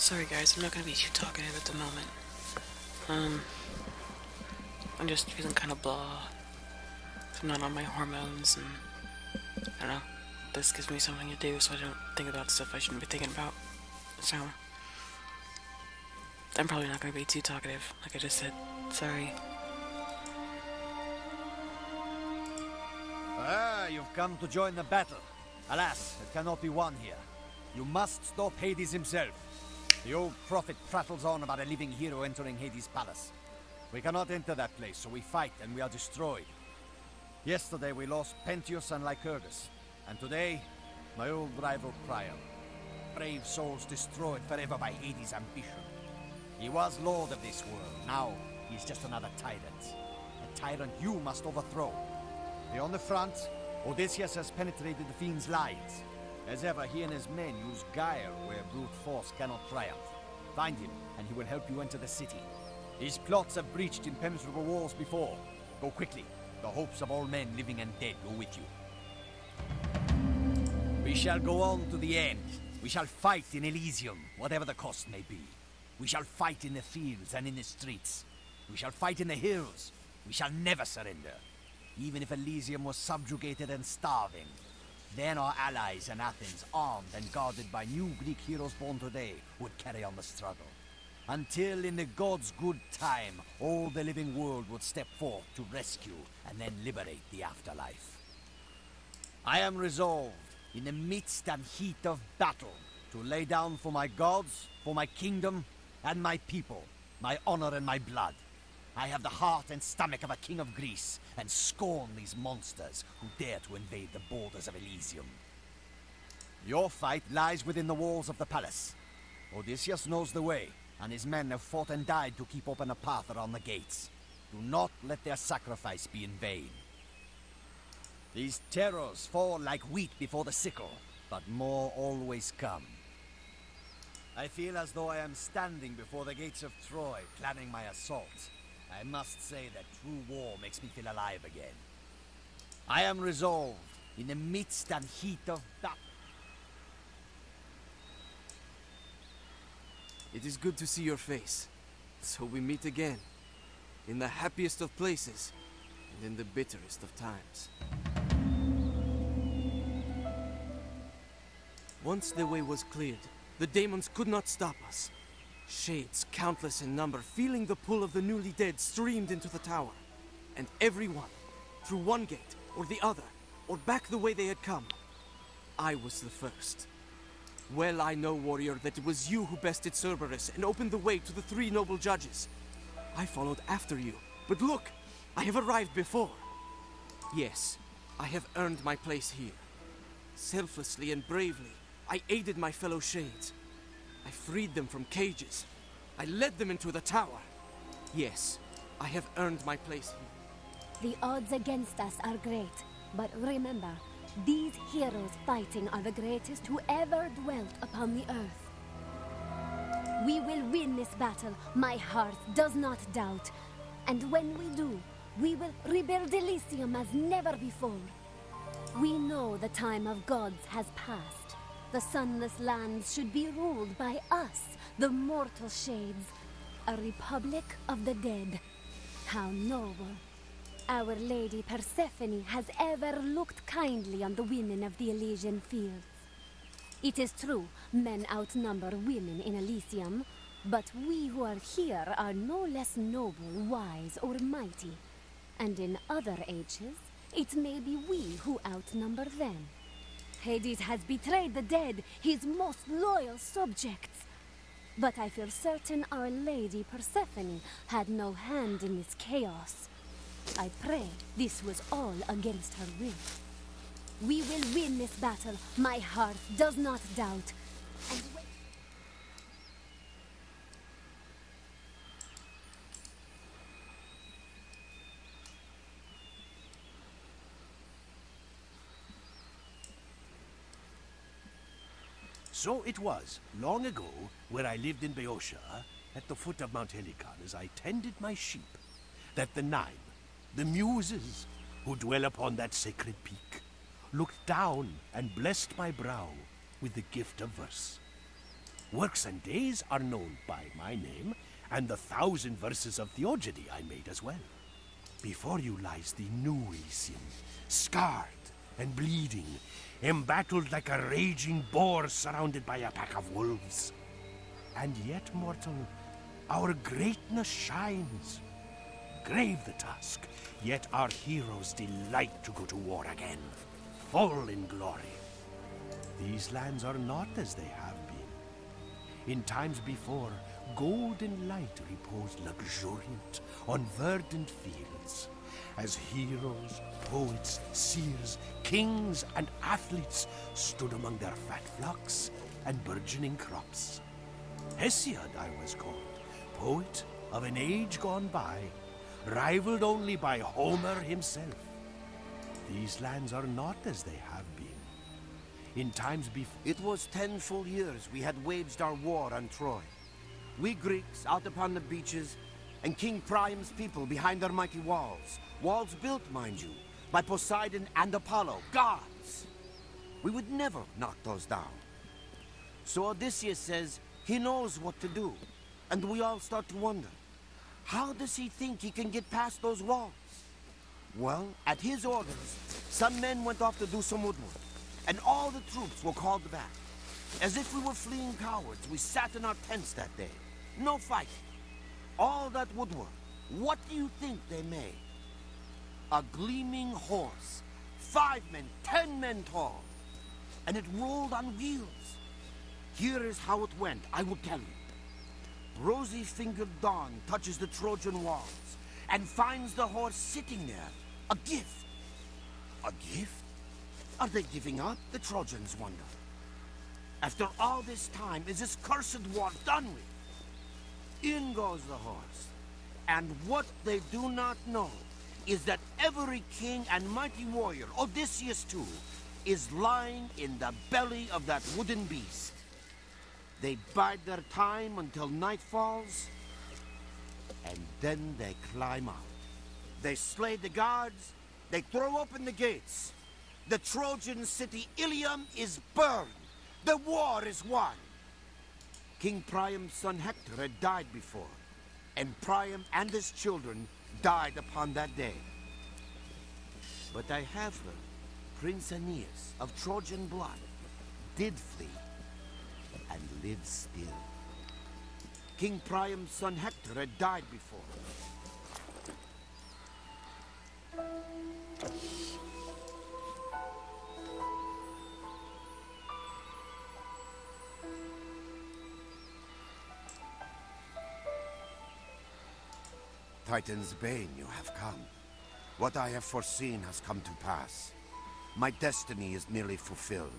Sorry guys, I'm not gonna be too talkative at the moment. I'm just feeling kind of blah. I'm not on my hormones, and I don't know. This gives me something to do, so I don't think about stuff I shouldn't be thinking about. So I'm probably not gonna be too talkative, like I just said. Sorry. Ah, you've come to join the battle. Alas, it cannot be won here. You must stop Hades himself. The old prophet prattles on about a living hero entering Hades' palace. We cannot enter that place, so we fight and we are destroyed. Yesterday we lost Pentheus and Lycurgus, and today, my old rival Priam. Brave souls destroyed forever by Hades' ambition. He was lord of this world, now he's just another tyrant. A tyrant you must overthrow. Beyond the front, Odysseus has penetrated the fiend's lines. As ever, he and his men use guile where brute force cannot triumph. Find him, and he will help you enter the city. His plots have breached impenetrable walls before. Go quickly. The hopes of all men living and dead go with you. We shall go on to the end. We shall fight in Elysium, whatever the cost may be. We shall fight in the fields and in the streets. We shall fight in the hills. We shall never surrender. Even if Elysium was subjugated and starving. Then our allies in Athens, armed and guarded by new Greek heroes born today, would carry on the struggle. Until in the gods' good time, all the living world would step forth to rescue and then liberate the afterlife. I am resolved, in the midst and heat of battle, to lay down for my gods, for my kingdom, and my people, my honor and my blood. I have the heart and stomach of a king of Greece, and scorn these monsters who dare to invade the borders of Elysium. Your fight lies within the walls of the palace. Odysseus knows the way, and his men have fought and died to keep open a path around the gates. Do not let their sacrifice be in vain. These terrors fall like wheat before the sickle, but more always come. I feel as though I am standing before the gates of Troy, planning my assault. I must say that true war makes me feel alive again. I am resolved, in the midst and heat of battle. It is good to see your face. So we meet again. In the happiest of places, and in the bitterest of times. Once the way was cleared, the demons could not stop us. Shades, countless in number, feeling the pull of the newly dead, streamed into the tower. And everyone, through one gate, or the other, or back the way they had come. I was the first. Well I know, warrior, that it was you who bested Cerberus and opened the way to the three noble judges. I followed after you, but look, I have arrived before. Yes, I have earned my place here. Selflessly and bravely, I aided my fellow Shades. I freed them from cages. I led them into the tower. Yes, I have earned my place here. The odds against us are great, but remember, these heroes fighting are the greatest who ever dwelt upon the earth. We will win this battle, my heart does not doubt. And when we do, we will rebuild Elysium as never before. We know the time of gods has passed. The sunless lands should be ruled by us, the mortal shades. A republic of the dead. How noble. Our Lady Persephone has ever looked kindly on the women of the Elysian fields. It is true, men outnumber women in Elysium, but we who are here are no less noble, wise, or mighty. And in other ages, it may be we who outnumber them. Hades has betrayed the dead, his most loyal subjects. But I feel certain Our Lady Persephone had no hand in this chaos. I pray this was all against her will. We will win this battle, my heart does not doubt. And So it was, long ago, where I lived in Boeotia, at the foot of Mount Helicon as I tended my sheep, that the Nine, the Muses, who dwell upon that sacred peak, looked down and blessed my brow with the gift of verse. Works and days are known by my name, and the 1,000 verses of theogony I made as well. Before you lies the new Elysium, scarred and bleeding, embattled like a raging boar surrounded by a pack of wolves. And yet, mortal, our greatness shines. Grave the task, yet our heroes delight to go to war again, full in glory. These lands are not as they have been. In times before, golden light reposed luxuriant on verdant fields, as heroes, poets, seers, kings, and athletes stood among their fat flocks and burgeoning crops. Hesiod I was called, poet of an age gone by, rivaled only by Homer himself. These lands are not as they have been. In times before... It was 10 full years we had waged our war on Troy. We Greeks out upon the beaches, and King Priam's people behind their mighty walls. Walls built, mind you, by Poseidon and Apollo, gods. We would never knock those down. So Odysseus says he knows what to do, and we all start to wonder, how does he think he can get past those walls? Well, at his orders, some men went off to do some woodwork, and all the troops were called back. As if we were fleeing cowards, we sat in our tents that day. No fighting. All that woodwork, what do you think they made? A gleaming horse, 5 men, 10 men tall, and it rolled on wheels. Here is how it went, I will tell you. Rosy-fingered Dawn touches the Trojan walls and finds the horse sitting there, a gift. A gift? Are they giving up? The Trojans wonder. After all this time, is this cursed war done with? In goes the horse. And what they do not know is that every king and mighty warrior, Odysseus too, is lying in the belly of that wooden beast. They bide their time until night falls, and then they climb out. They slay the guards, they throw open the gates. The Trojan city Ilium is burned. The war is won. King Priam's son Hector had died before, and Priam and his children died upon that day. But I have heard Prince Aeneas of Trojan blood did flee and lives still. King Priam's son Hector had died before. Titan's bane, you have come. What I have foreseen has come to pass. My destiny is nearly fulfilled.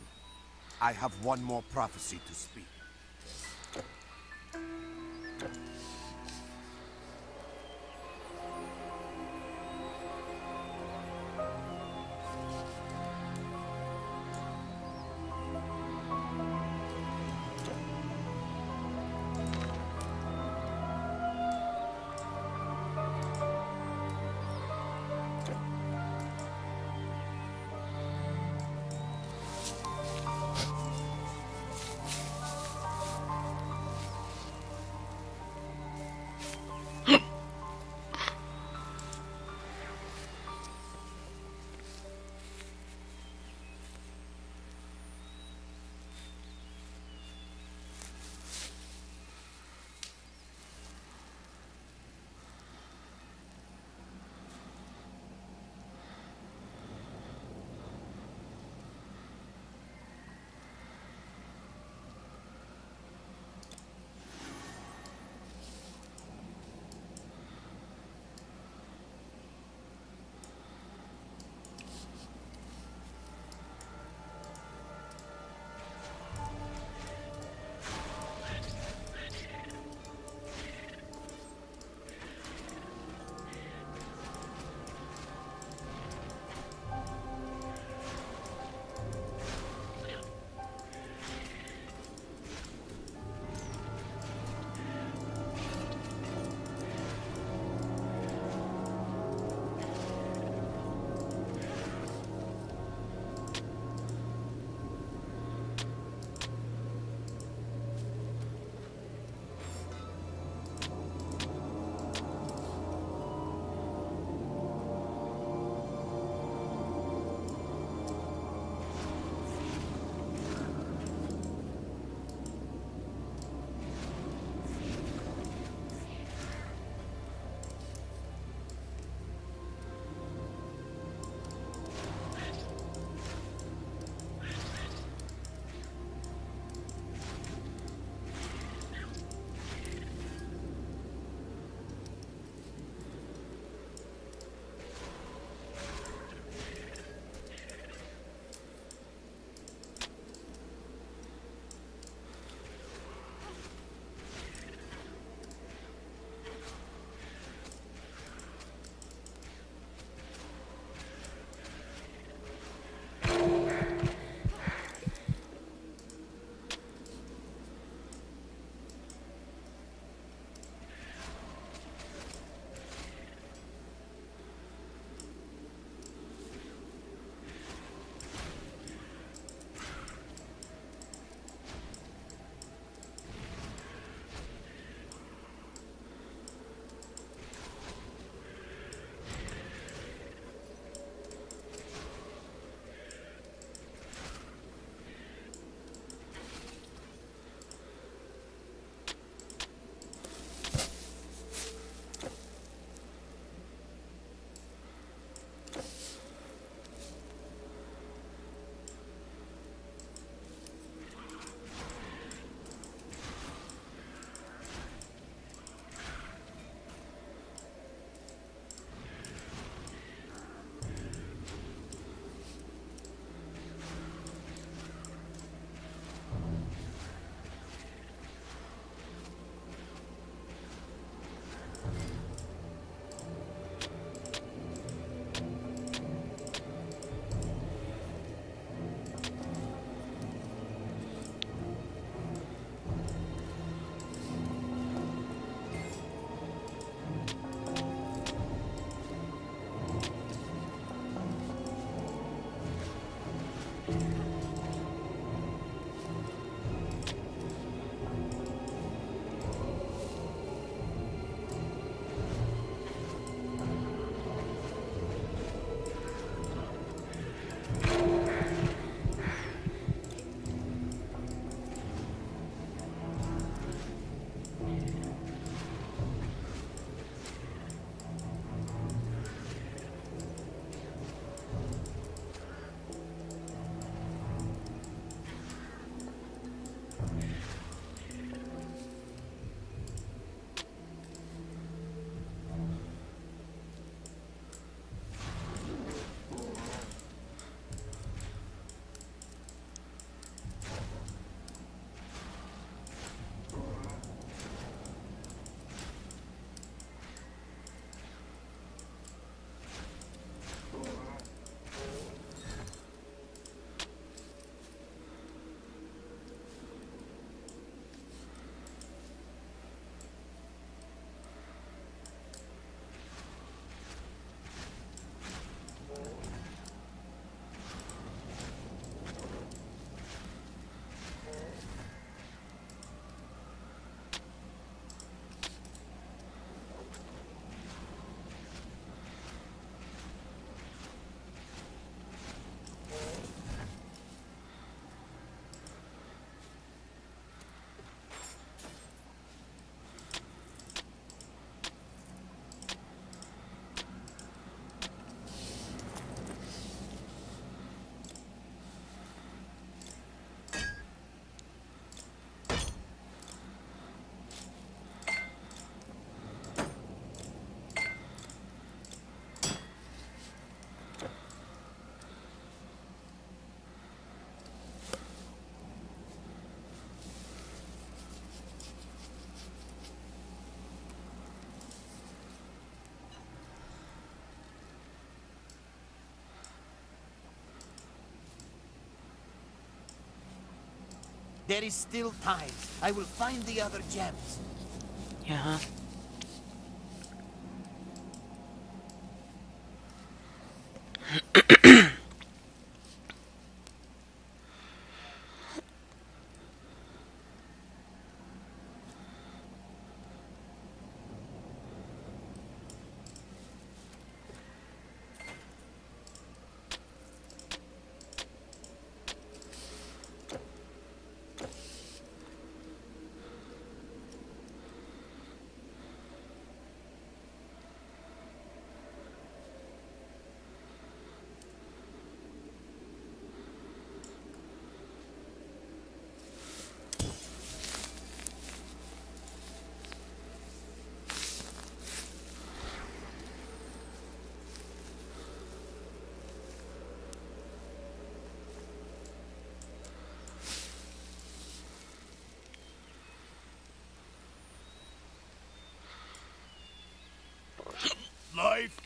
I have one more prophecy to speak. There is still time. I will find the other gems. Yeah, huh? Life?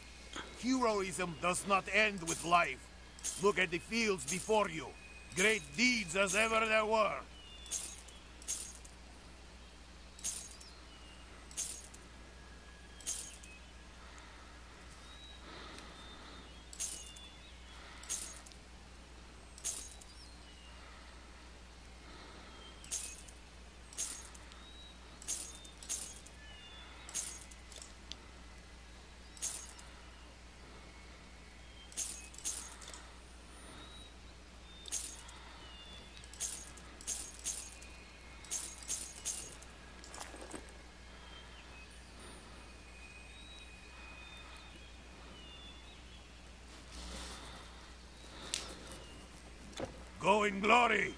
Heroism does not end with life. Look at the fields before you. Great deeds as ever there were. Go in glory!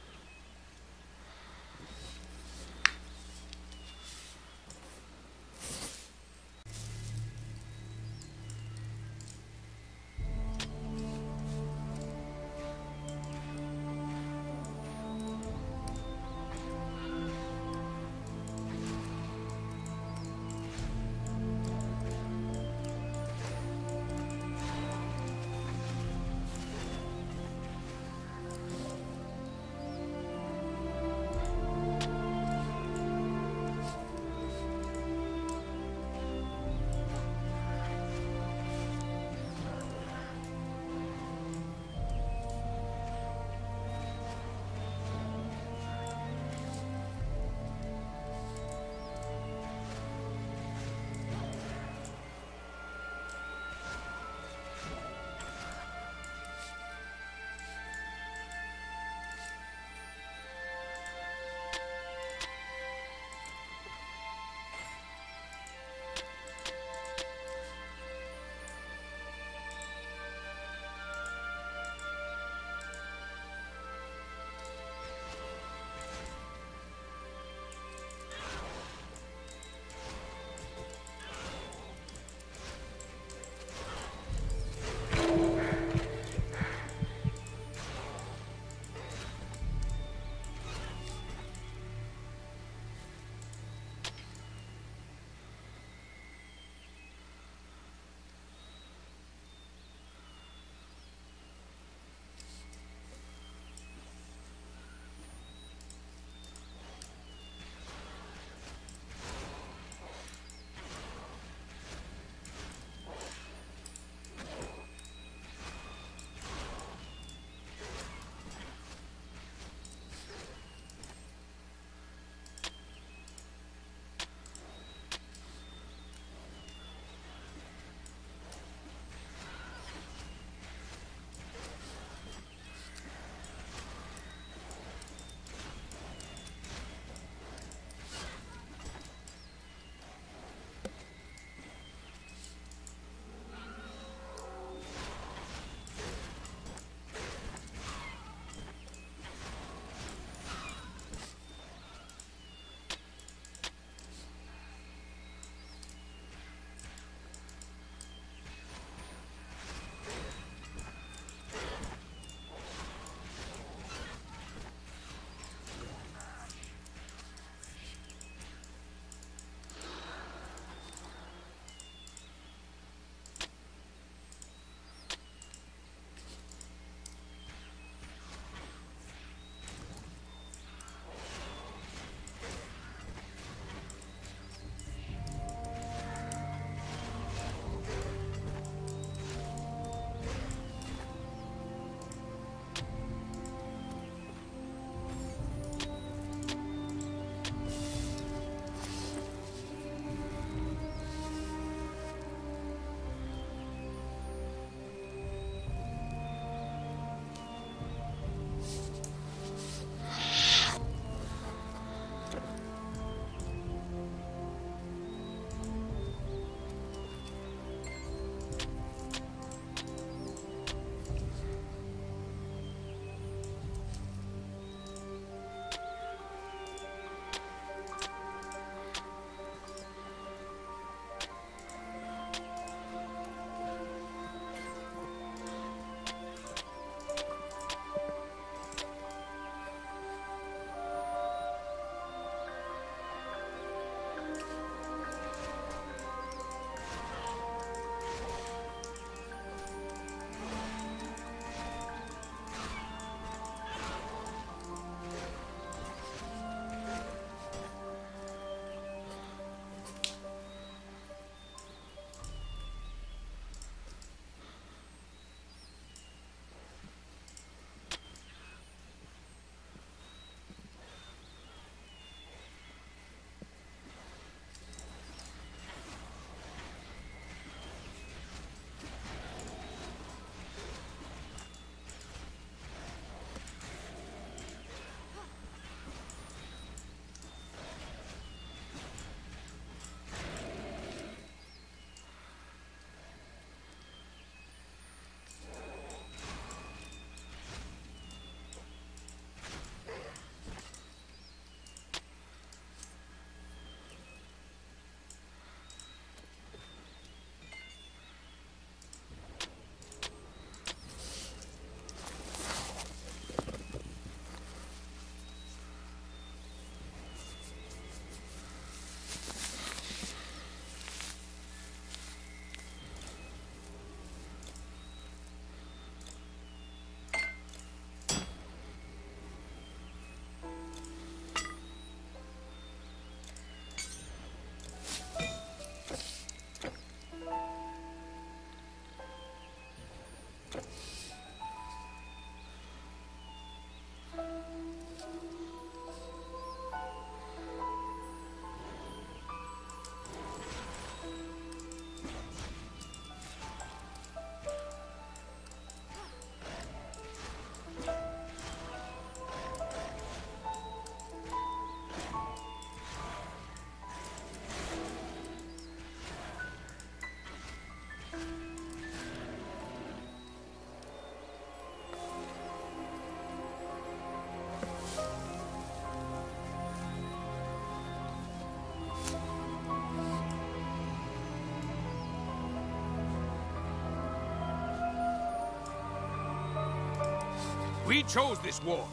We chose this war.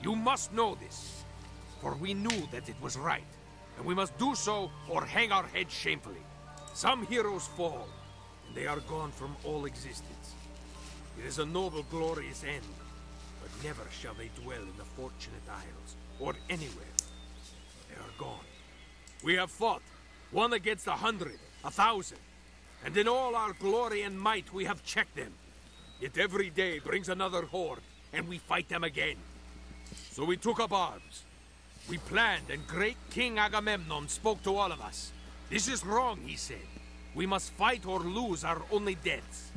You must know this. For we knew that it was right. And we must do so or hang our heads shamefully. Some heroes fall, and they are gone from all existence. It is a noble, glorious end. But never shall they dwell in the Fortunate Isles, or anywhere. They are gone. We have fought, one against 100, 1,000. And in all our glory and might we have checked them. Yet every day brings another horde, and we fight them again. So we took up arms. We planned, and great King Agamemnon spoke to all of us. This is wrong, he said. We must fight or lose our only deaths.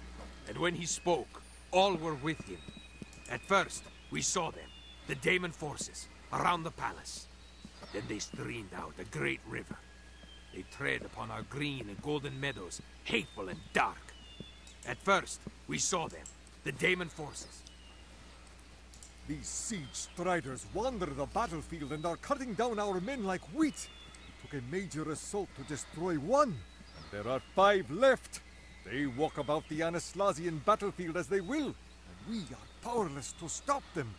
And when he spoke, all were with him. At first, we saw them, the Daemon forces, around the palace. Then they streamed out a great river. They tread upon our green and golden meadows, hateful and dark. At first, we saw them, the Daemon forces. These siege striders wander the battlefield and are cutting down our men like wheat. It took a major assault to destroy one, and there are 5 left. They walk about the Anaslasian battlefield as they will, and we are powerless to stop them.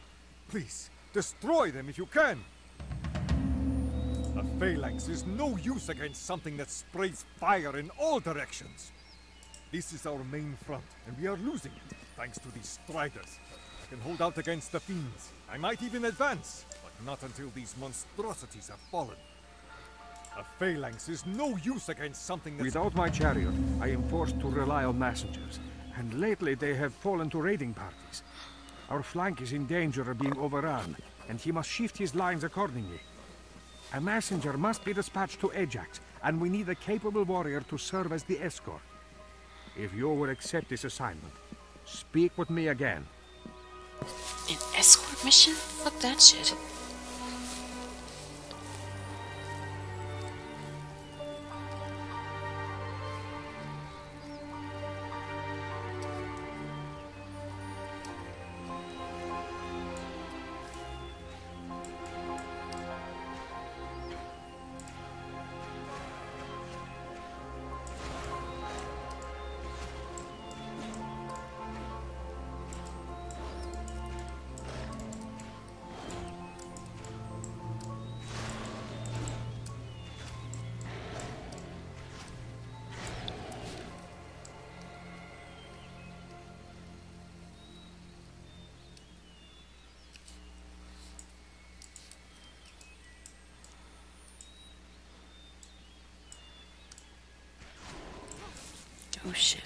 Please, destroy them if you can. A phalanx is no use against something that sprays fire in all directions. This is our main front, and we are losing it, thanks to these striders. I can hold out against the fiends. I might even advance, but not until these monstrosities have fallen. A phalanx is no use against something that's... Without my chariot, I am forced to rely on messengers, and lately they have fallen to raiding parties. Our flank is in danger of being overrun, and he must shift his lines accordingly. A messenger must be dispatched to Ajax, and we need a capable warrior to serve as the escort. If you will accept this assignment, speak with me again. An escort mission? Fuck that shit. Oh shit.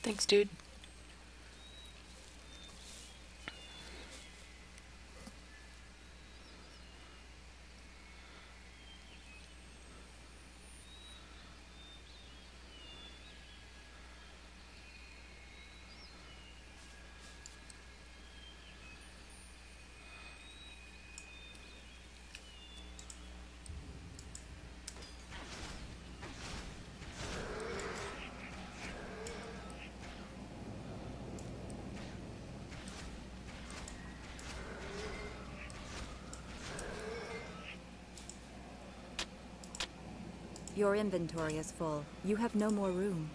Thanks, dude. Your inventory is full. You have no more room.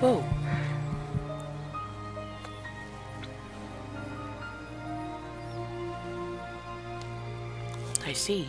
Whoa. I see.